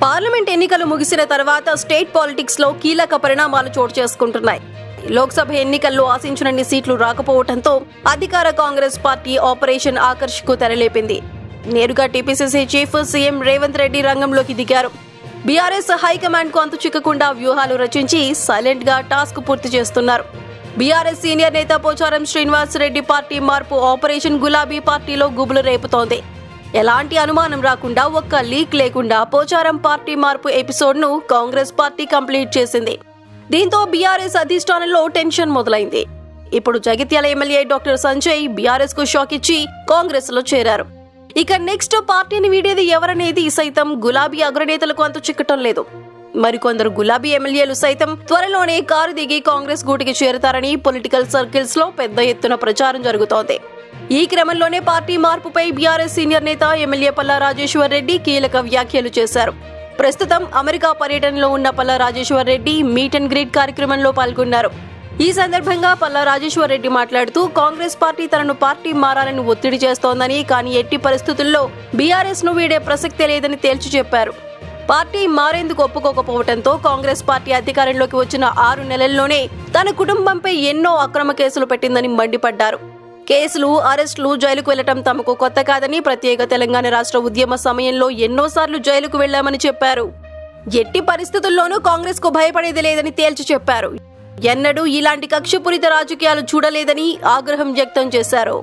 Parliament ఎన్నికలు ముగిసిన తర్వాత స్టేట్ పాలిటిక్స్ లో కీలక పరిణామాలు చోటు చేసుకుంటున్నాయి. లోక్సభ ఎన్నికల్లో ఆశించినన్ని సీట్లు రాకపోవడంతో అధికార కాంగ్రెస్ పార్టీ ఆపరేషన్ ఆకర్ష్ కు తెరలేపింది. నేరుగా TPCC chief CM Revanth Reddy రంగంలోకి దిగారు. బీఆర్ఎస్ హైకమాండ్ కు అంతు చిక్కకుండా వ్యూహాలు రచించి సైలెంట్ గా టాస్క్ పూర్తి చేస్తున్నారు. బీఆర్ఎస్ సీనియర్ నేత పోచారం శ్రీనివాస్ రెడ్డి పార్టీ మార్పు ఆపరేషన్ గులాబీ పార్టీలో గుబులు రేపుతోంది. ఎలాంటి అనుమానం రాకుండా ఒక్క లీక్ లేకుండా పోచారం పార్టీ మార్పు ఎపిసోడ్ ను కాంగ్రెస్ పార్టీ కంప్లీట్ చేసింది. దీంతో బీఆర్ఎస్ అధిష్టానంలో టెన్షన్ మొదలైంది. ఇప్పుడు Jagtial MLA doctor Sanjay BRS కు షాక్ ఇచ్చి కాంగ్రెస్ లో చేరారు. ఇక నెక్స్ట్ పార్టీని వీడేది ఎవరనేది సైతం గులాబీ అగ్రనేతలకు అంతు చిక్కటం లేదు. మరికొందరు గులాబీ ఎమ్మెల్యేలు సైతం త్వరలోనే కారు దిగి కాంగ్రెస్ గూటికి చేరతారని పొలిటికల్ సర్కిల్స్ లో పెద్ద ఎత్తున ప్రచారం జరుగుతోంది. ఈ క్రమంలోనే పార్టీ మార్పుపై బీఆర్ఎస్ సీనియర్ నేత ఎమ్మెల్యే పల్లా రాజేశ్వర్ రెడ్డి కీలక వ్యాఖ్యలు చేశారు. ప్రస్తుతం అమెరికా పర్యటనలో ఉన్న Palla Rajeshwar Reddy meet and greet కార్యక్రమంలో పాల్గొన్నారు. ఈ సందర్భంగా పల్లా రాజేశ్వర్ రెడ్డి మాట్లాడుతూ కాంగ్రెస్ పార్టీ తనను పార్టీ మారాలని ఒత్తిడి చేస్తోందని, కానీ ఎట్టి పరిస్థితుల్లో బీఆర్ఎస్ ను వీడే ప్రసక్తే లేదని తేల్చి చెప్పారు. పార్టీ మారేందుకు ఒప్పుకోకపోవడంతో కాంగ్రెస్ పార్టీ అధికారంలోకి వచ్చిన 6 నెలల్లోనే తన కుటుంబంపై ఎన్నో అక్రమ కేసులు పెట్టిందని మండిపడ్డారు. కేసులు, అరెస్టులు, జైలుకు వెళ్లటం తమకు కొత్త కాదని, ప్రత్యేక తెలంగాణ రాష్ట్ర ఉద్యమ సమయంలో ఎన్నోసార్లు జైలుకు వెళ్లామని చెప్పారు. ఎట్టి పరిస్థితుల్లోనూ కాంగ్రెస్ కు భయపడేది లేదని తేల్చి చెప్పారు. ఎన్నడూ ఇలాంటి కక్షపూరిత రాజకీయాలు చూడలేదని ఆగ్రహం వ్యక్తం చేశారు.